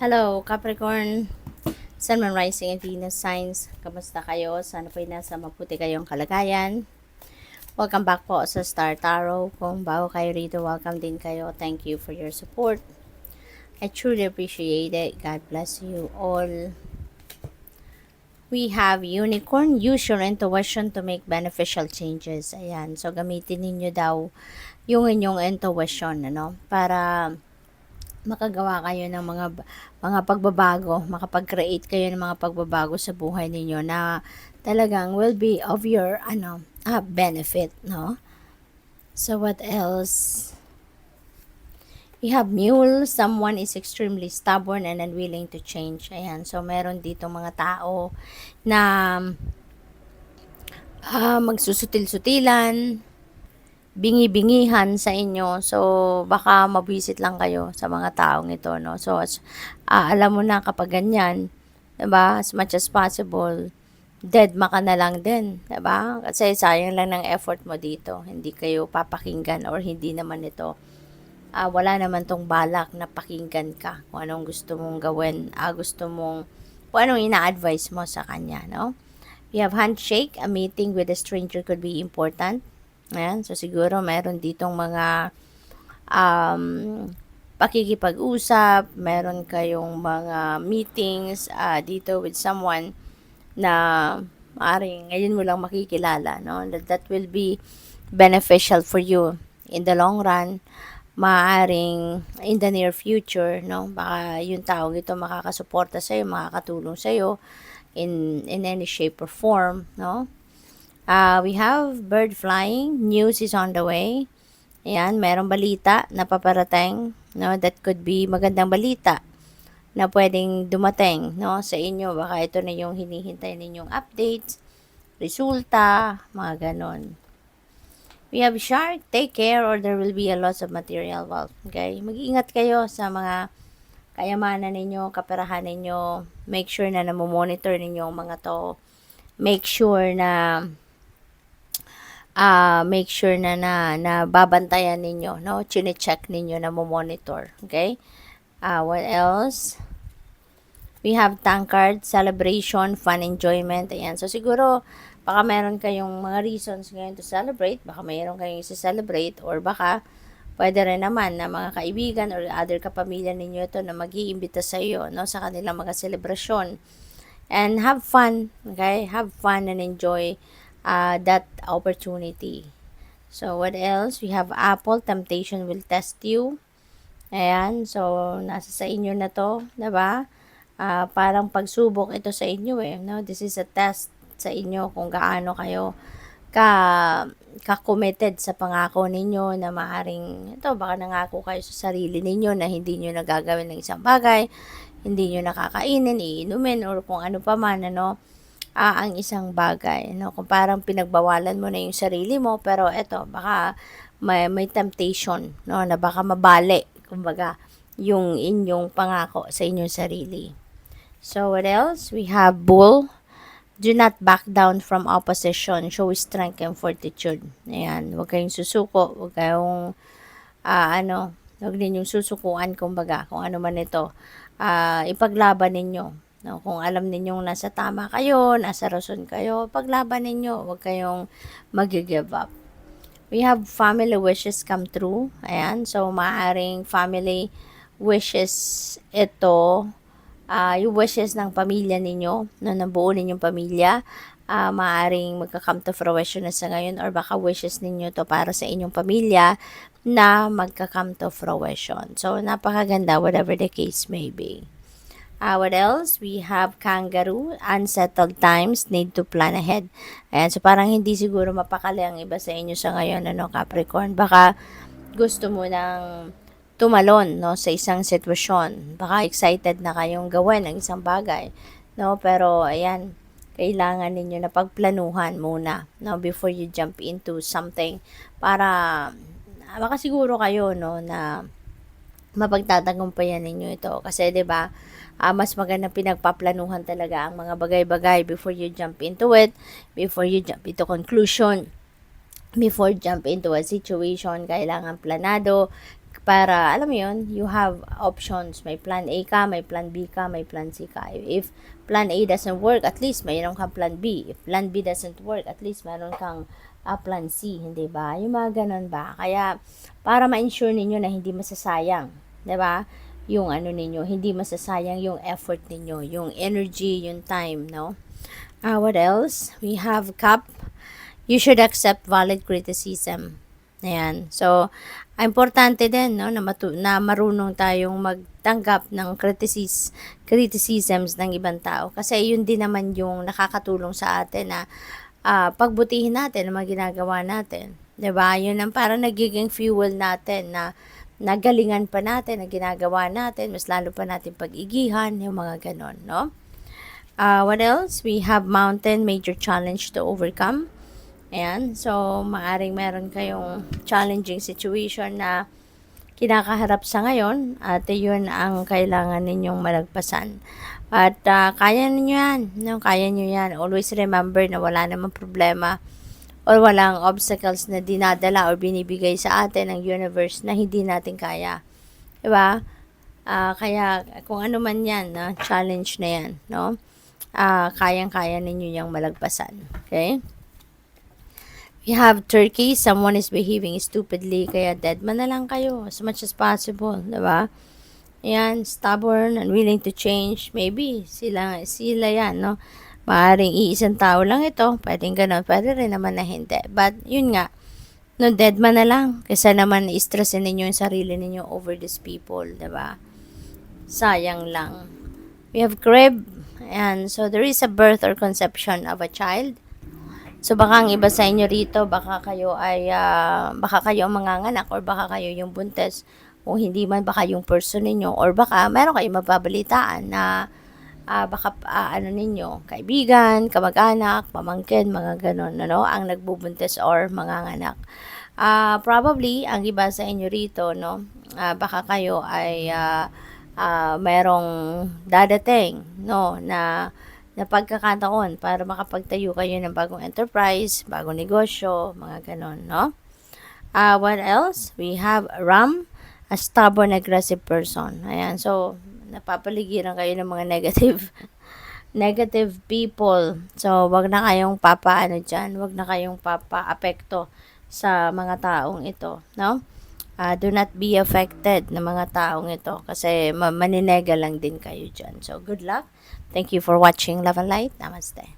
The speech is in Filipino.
Hello, Capricorn, Sun, Moon, Rising, and Venus signs. Kamusta kayo? Sana po'y nasa mabuti kayong kalagayan. Welcome back po sa Star Tarot. Kung bago kayo rito, welcome din kayo. Thank you for your support. I truly appreciate it. God bless you all. We have Unicorn. Use your intuition to make beneficial changes. Ayan. So, gamitin ninyo daw yung inyong intuition, para makagawa kayo ng mga pagbabago, makapag-create kayo ng mga pagbabago sa buhay ninyo na talagang will be of your benefit, no? So what else? We have Mule. Someone is extremely stubborn and unwilling to change. Ayan. So meron dito mga tao na magsusutil-sutilan, bingi-bingihan sa inyo. So, baka mabwisit lang kayo sa mga taong ito, no? So, alam mo na kapag ganyan, 'di ba? As much as possible, dead ka na lang din, 'di ba? Kasi sayang lang ng effort mo dito. Hindi kayo papakinggan or hindi naman ito. Wala naman tong balak na pakinggan ka kung anong gusto mong gawin, kung anong ina-advise mo sa kanya, no? We have handshake. A meeting with a stranger could be important. Ayan, so siguro meron ditong mga pakikipag-usap, meron kayong mga meetings dito with someone na maaaring ngayon mo lang makikilala, no? That will be beneficial for you in the long run, maaaring in the near future, no? Baka yung taong ito makakasuporta sa'yo, makakatulong sa'yo in any shape or form, no? We have bird flying. News is on the way. Ayan, merong balita na paparating, no? That could be magandang balita na pwedeng dumating, no, sa inyo. Baka ito na yung hinihintay ninyong updates, resulta, mga ganon. We have shark. Take care or there will be a loss of material wealth. Okay? Mag-iingat kayo sa mga kayamanan ninyo, kaperahan ninyo. Make sure na namomonitor ninyo ang mga to. Make sure na babantayan ninyo, no? Chine-check ninyo na mo-monitor. Okay? What else? We have tankard, celebration, fun, enjoyment. Ayan. So, siguro, baka meron kayong mga reasons ngayon to celebrate. Baka meron kayong i-celebrate or baka pwede rin naman na mga kaibigan or other kapamilya ninyo ito na mag-iimbita sa iyo, no? Sa kanilang mga selebrasyon. And have fun. Okay? Have fun and enjoy that opportunity. So, what else? We have apple. Temptation will test you. Ayan. So, nasa sa inyo na to. Diba? Parang pagsubok ito sa inyo eh. No? This is a test sa inyo kung gaano kayo ka-committed sa pangako ninyo na maaring ito, baka nangako kayo sa sarili ninyo na hindi nyo nagagawin ng isang bagay, hindi nyo nakakainin, iinumin, or kung ano pa man, ang isang bagay, no? Kung parang pinagbawalan mo na yung sarili mo, pero eto, baka may temptation, no? Na baka mabali, kumbaga, yung inyong pangako sa inyong sarili. So, what else? We have bull. Do not back down from opposition. Show strength and fortitude. Ayan, huwag kayong susuko, huwag kayong, huwag ninyong susukuan, kumbaga, kung ano man ito. Ipaglaban ninyo. No, kung alam ninyong nasa tama kayo, nasa rason kayo, paglaban ninyo, huwag kayong mag-give up. We have family wishes come true. Ayan, so maaring family wishes ito, yung wishes ng pamilya ninyo, na nabuo ninyong pamilya, maaring magka-come to fruition na sa ngayon, or baka wishes ninyo to para sa inyong pamilya na magka-come to fruition. So, napakaganda, whatever the case may be. What else? We have kangaroo. Unsettled times, need to plan ahead. Ayan, so parang hindi siguro mapakali ang iba sa inyo sa ngayon, Capricorn. Baka gusto mo nang tumalon, no, sa isang sitwasyon. Baka excited na kayong gawin ang isang bagay, no? Pero, ayan, kailangan ninyo na pagplanuhan muna, no, before you jump into something para baka siguro kayo, no, na mapagtatagumpayan ninyo ito. Kasi, 'di ba, mas maganda pinagpaplanuhan talaga ang mga bagay-bagay before you jump into it, before you jump into conclusion, before jump into a situation. Kailangan planado, Para, alam mo yun, you have options. May plan A ka, may plan B ka, may plan C ka. If plan A doesn't work, at least mayroon kang plan B. If plan B doesn't work, at least mayroon kang plan C, hindi ba? Yung mga ganun ba? Kaya, para ma-ensure ninyo na hindi masasayang, di ba? Yung ano ninyo, hindi masasayang yung effort ninyo, yung energy, yung time, no? What else? We have cup. You should accept valid criticism. Ayan. So, importante din, no, na marunong tayong magtanggap ng criticisms ng ibang tao. Kasi yun din naman yung nakakatulong sa atin na pagbutihin natin ang mga ginagawa natin. 'Di ba? Yun ang parang nagiging fuel natin na nagalingan pa natin ang ginagawa natin, mas lalo pa natin pag-igihan, yung mga ganon, no? What else? We have mountain, major challenge to overcome. Ayan. So, maaring meron kayong challenging situation na kinakaharap sa ngayon at yun ang kailangan ninyong malagpasan. At kaya ninyo yan. No? Kaya nyo yan. Always remember na wala namang problema or walang obstacles na dinadala or binibigay sa atin ng universe na hindi natin kaya. Diba? Kaya kung ano man yan, no? Challenge na yan. No? Kayang-kaya ninyo yung malagpasan. Okay? We have Turkey, someone is behaving stupidly, kaya dead man na lang kayo as much as possible, diba? Yan, stubborn, unwilling to change, maybe sila yan, no? Maaring iisang tao lang ito, pwedeng ganun, pwede rin naman na hindi. But, yun nga, no, dead man na lang, kaysa naman i-stressin ninyo yung sarili ninyo over these people, diba? Sayang lang. We have crib, and so there is a birth or conception of a child. So, baka ang iba sa inyo rito, baka kayo ang manganganak or baka kayo yung buntes. O hindi man, baka yung person ninyo. Or baka meron kayong mababalitaan na baka ninyo, kaibigan, kamag-anak, pamangkin, mga ganon, ano, ang nagbubuntes or manganganak. Probably, ang iba sa inyo rito, no, baka kayo ay merong dadating, no, na pagkakataon para makapagtayo kayo ng bagong enterprise, bagong negosyo, mga ganon, no? What else? We have Ram, a stubborn, aggressive person. Ayan, so, napapaligiran kayo ng mga negative people. So, wag na kayong dyan, wag na kayong papa-apekto sa mga taong ito, no? Do not be affected ng mga taong ito kasi maninega lang din kayo dyan. So, good luck. Thank you for watching Love and Light. Namaste.